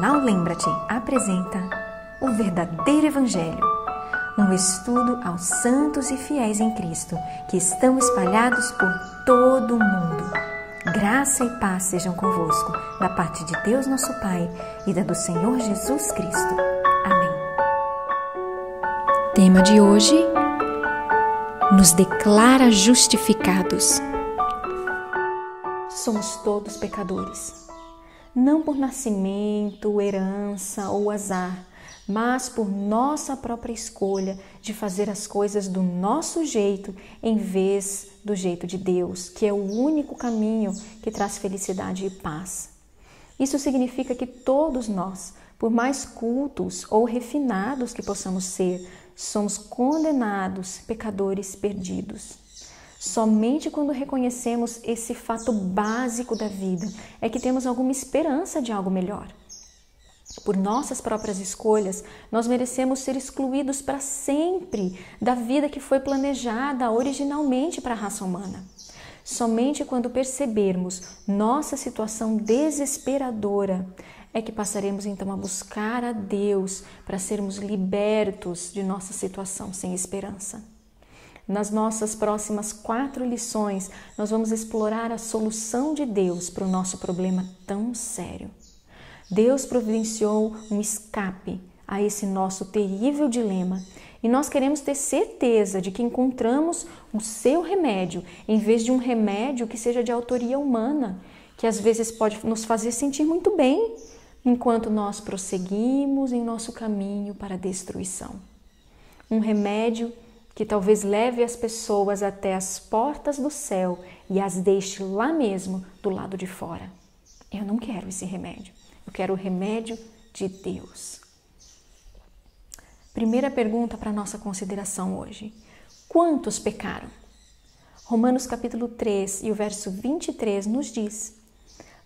Canal Lembra-te apresenta o verdadeiro Evangelho, um estudo aos santos e fiéis em Cristo que estão espalhados por todo o mundo. Graça e paz sejam convosco, da parte de Deus nosso Pai e da do Senhor Jesus Cristo. Amém. Tema de hoje: nos declara justificados. Somos todos pecadores. Não por nascimento, herança ou azar, mas por nossa própria escolha de fazer as coisas do nosso jeito em vez do jeito de Deus, que é o único caminho que traz felicidade e paz. Isso significa que todos nós, por mais cultos ou refinados que possamos ser, somos condenados, pecadores perdidos. Somente quando reconhecemos esse fato básico da vida é que temos alguma esperança de algo melhor. Por nossas próprias escolhas, nós merecemos ser excluídos para sempre da vida que foi planejada originalmente para a raça humana. Somente quando percebermos nossa situação desesperadora é que passaremos então a buscar a Deus para sermos libertos de nossa situação sem esperança. Nas nossas próximas 4 lições, nós vamos explorar a solução de Deus para o nosso problema tão sério. Deus providenciou um escape a esse nosso terrível dilema e nós queremos ter certeza de que encontramos o seu remédio, em vez de um remédio que seja de autoria humana, que às vezes pode nos fazer sentir muito bem, enquanto nós prosseguimos em nosso caminho para a destruição. Um remédio que talvez leve as pessoas até as portas do céu e as deixe lá mesmo, do lado de fora. Eu não quero esse remédio. Eu quero o remédio de Deus. Primeira pergunta para nossa consideração hoje. Quantos pecaram? Romanos capítulo 3 e o verso 23 nos diz: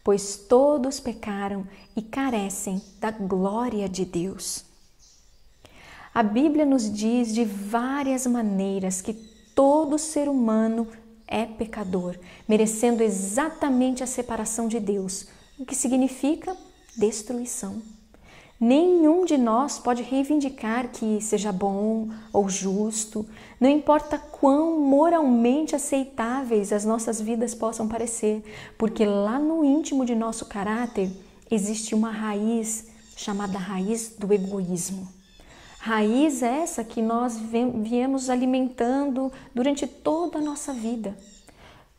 pois todos pecaram e carecem da glória de Deus. A Bíblia nos diz de várias maneiras que todo ser humano é pecador, merecendo exatamente a separação de Deus, o que significa destruição. Nenhum de nós pode reivindicar que seja bom ou justo, não importa quão moralmente aceitáveis as nossas vidas possam parecer, porque lá no íntimo de nosso caráter existe uma raiz chamada raiz do egoísmo. Raiz essa que nós viemos alimentando durante toda a nossa vida.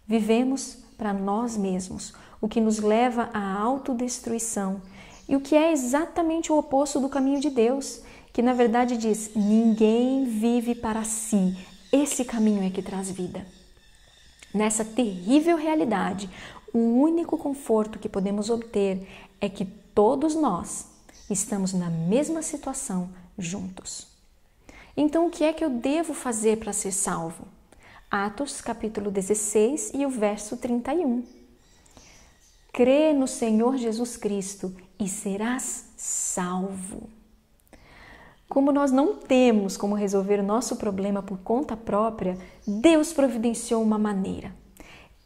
Vivemos para nós mesmos, o que nos leva à autodestruição e o que é exatamente o oposto do caminho de Deus, que na verdade diz: ninguém vive para si, esse caminho é que traz vida. Nessa terrível realidade, o único conforto que podemos obter é que todos nós estamos na mesma situação juntos. Então, o que é que eu devo fazer para ser salvo? Atos capítulo 16 e o verso 31. Crê no Senhor Jesus Cristo e serás salvo. Como nós não temos como resolver o nosso problema por conta própria, Deus providenciou uma maneira.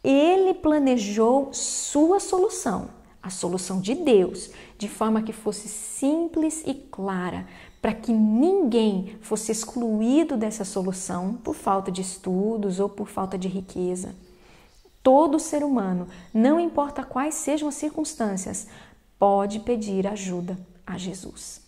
Ele planejou sua solução, a solução de Deus, de forma que fosse simples e clara, para que ninguém fosse excluído dessa solução por falta de estudos ou por falta de riqueza. Todo ser humano, não importa quais sejam as circunstâncias, pode pedir ajuda a Jesus.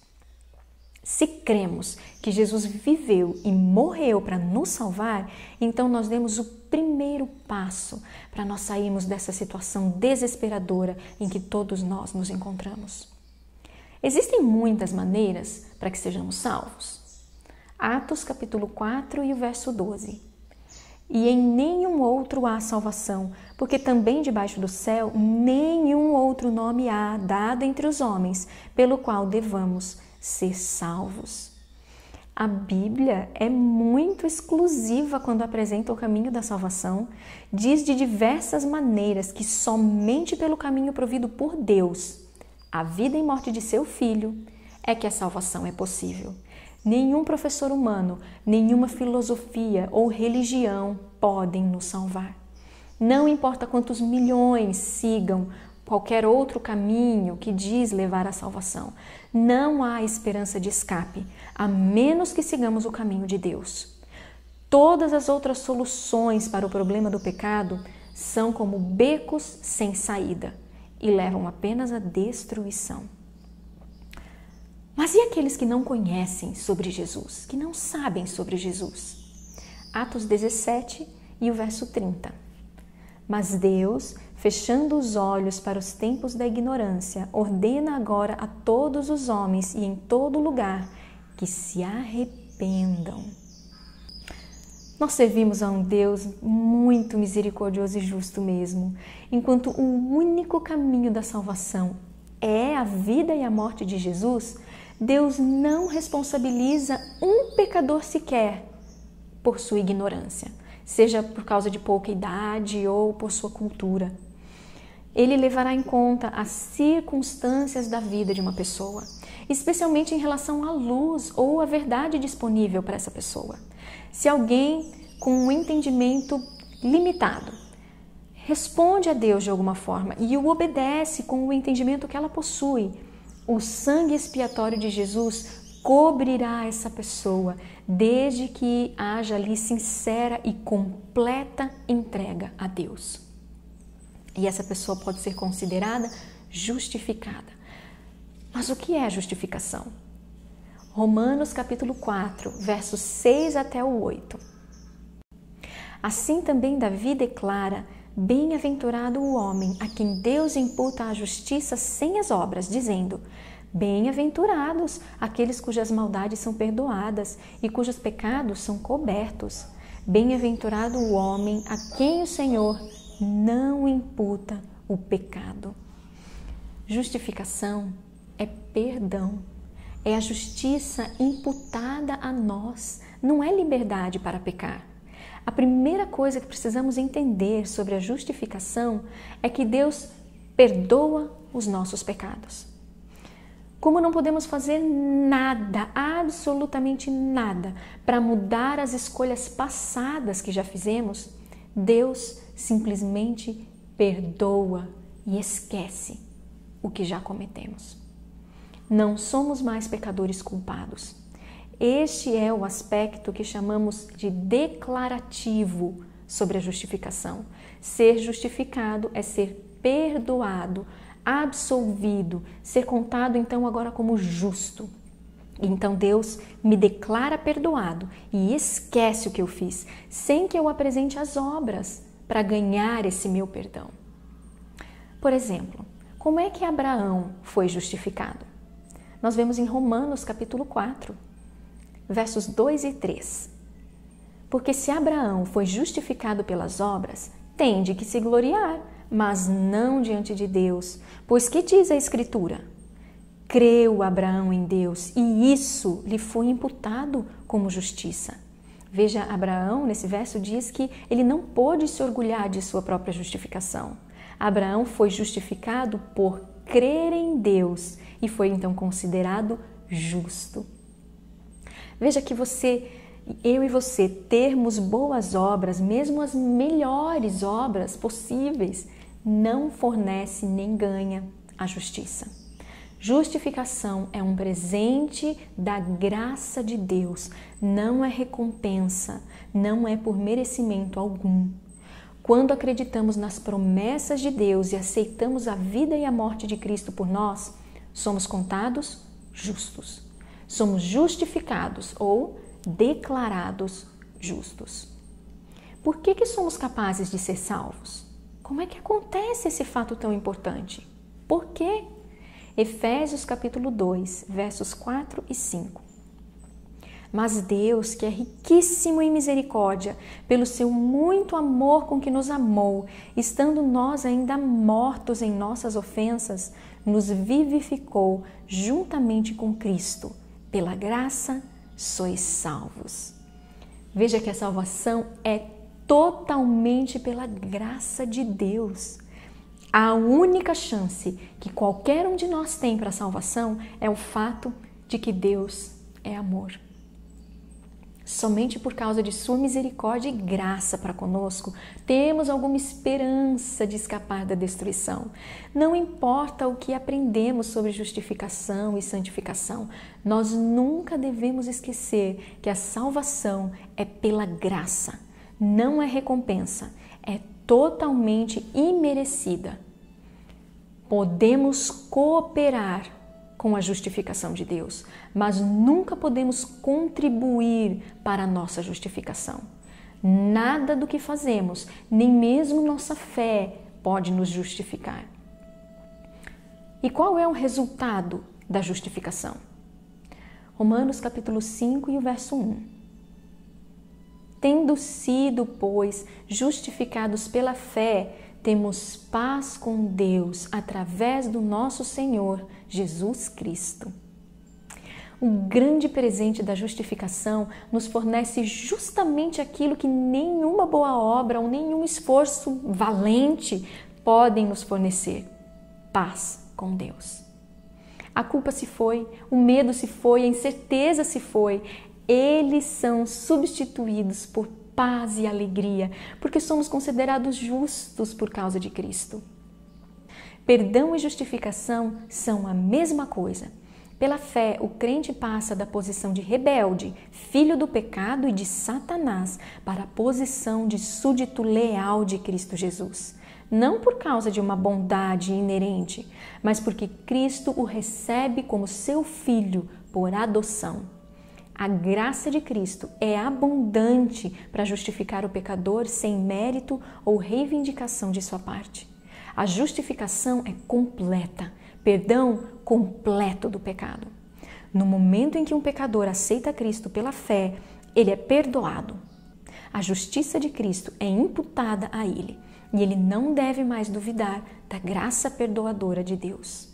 Se cremos que Jesus viveu e morreu para nos salvar, então nós demos o primeiro passo para nós sairmos dessa situação desesperadora em que todos nós nos encontramos. Existem muitas maneiras para que sejamos salvos. Atos capítulo 4 e o verso 12. E em nenhum outro há salvação, porque também debaixo do céu nenhum outro nome há dado entre os homens, pelo qual devamos ser salvos. A Bíblia é muito exclusiva quando apresenta o caminho da salvação. Diz de diversas maneiras que somente pelo caminho provido por Deus, a vida e morte de seu Filho, é que a salvação é possível. Nenhum professor humano, nenhuma filosofia ou religião podem nos salvar. Não importa quantos milhões sigam qualquer outro caminho que diz levar à salvação. Não há esperança de escape, a menos que sigamos o caminho de Deus. Todas as outras soluções para o problema do pecado são como becos sem saída e levam apenas à destruição. Mas e aqueles que não conhecem sobre Jesus, que não sabem sobre Jesus? Atos 17 e o verso 30. Mas Deus, fechando os olhos para os tempos da ignorância, ordena agora a todos os homens e em todo lugar que se arrependam. Nós servimos a um Deus muito misericordioso e justo mesmo. Enquanto o único caminho da salvação é a vida e a morte de Jesus, Deus não responsabiliza um pecador sequer por sua ignorância, seja por causa de pouca idade ou por sua cultura. Ele levará em conta as circunstâncias da vida de uma pessoa, especialmente em relação à luz ou à verdade disponível para essa pessoa. Se alguém com um entendimento limitado responde a Deus de alguma forma e o obedece com o entendimento que ela possui, o sangue expiatório de Jesus cobrirá essa pessoa, desde que haja ali sincera e completa entrega a Deus. E essa pessoa pode ser considerada justificada. Mas o que é justificação? Romanos capítulo 4, versos 6 até o 8. Assim também Davi declara: bem-aventurado o homem a quem Deus imputa a justiça sem as obras, dizendo: bem-aventurados aqueles cujas maldades são perdoadas e cujos pecados são cobertos. Bem-aventurado o homem a quem o Senhor não imputa o pecado. Justificação é perdão, é a justiça imputada a nós, não é liberdade para pecar. A primeira coisa que precisamos entender sobre a justificação é que Deus perdoa os nossos pecados. Como não podemos fazer nada, absolutamente nada, para mudar as escolhas passadas que já fizemos, Deus simplesmente perdoa e esquece o que já cometemos. Não somos mais pecadores culpados. Este é o aspecto que chamamos de declarativo sobre a justificação. Ser justificado é ser perdoado, absolvido, ser contado então agora como justo. Então Deus me declara perdoado e esquece o que eu fiz, sem que eu apresente as obras para ganhar esse meu perdão. Por exemplo, como é que Abraão foi justificado? Nós vemos em Romanos capítulo 4, versos 2 e 3. Porque se Abraão foi justificado pelas obras, tem de que se gloriar, mas não diante de Deus. Pois que diz a Escritura? Creu Abraão em Deus e isso lhe foi imputado como justiça. Veja, Abraão, nesse verso, diz que ele não pôde se orgulhar de sua própria justificação. Abraão foi justificado por crer em Deus e foi então considerado justo. Veja que eu e você, termos boas obras, mesmo as melhores obras possíveis, não fornece nem ganha a justiça. Justificação é um presente da graça de Deus, não é recompensa, não é por merecimento algum. Quando acreditamos nas promessas de Deus e aceitamos a vida e a morte de Cristo por nós, somos contados justos. Somos justificados ou declarados justos. Por que somos capazes de ser salvos? Como é que acontece esse fato tão importante? Por quê? Efésios capítulo 2, versos 4 e 5. Mas Deus, que é riquíssimo em misericórdia, pelo seu muito amor com que nos amou, estando nós ainda mortos em nossas ofensas, nos vivificou juntamente com Cristo. Pela graça sois salvos. Veja que a salvação é totalmente pela graça de Deus. A única chance que qualquer um de nós tem para a salvação é o fato de que Deus é amor. somente por causa de sua misericórdia e graça para conosco, temos alguma esperança de escapar da destruição. Não importa o que aprendemos sobre justificação e santificação, nós nunca devemos esquecer que a salvação é pela graça, não é recompensa, é totalmente imerecida. Podemos cooperar com a justificação de Deus, mas nunca podemos contribuir para a nossa justificação. Nada do que fazemos, nem mesmo nossa fé, pode nos justificar. E qual é o resultado da justificação? Romanos capítulo 5 e o verso 1. Tendo sido, pois, justificados pela fé, temos paz com Deus através do nosso Senhor Jesus Cristo. O grande presente da justificação nos fornece justamente aquilo que nenhuma boa obra ou nenhum esforço valente podem nos fornecer: paz com Deus. A culpa se foi, o medo se foi, a incerteza se foi. Eles são substituídos por paz e alegria, porque somos considerados justos por causa de Cristo. Perdão e justificação são a mesma coisa. Pela fé, o crente passa da posição de rebelde, filho do pecado e de Satanás, para a posição de súdito leal de Cristo Jesus. Não por causa de uma bondade inerente, mas porque Cristo o recebe como seu filho por adoção. A graça de Cristo é abundante para justificar o pecador sem mérito ou reivindicação de sua parte. A justificação é completa, perdão completo do pecado. No momento em que um pecador aceita Cristo pela fé, ele é perdoado. A justiça de Cristo é imputada a ele e ele não deve mais duvidar da graça perdoadora de Deus.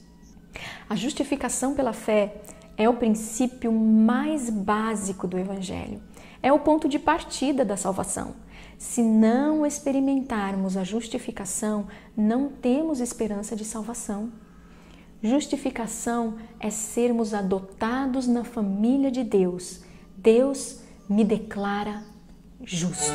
A justificação pela fé é o princípio mais básico do Evangelho. É o ponto de partida da salvação. Se não experimentarmos a justificação, não temos esperança de salvação. Justificação é sermos adotados na família de Deus. Deus me declara justo.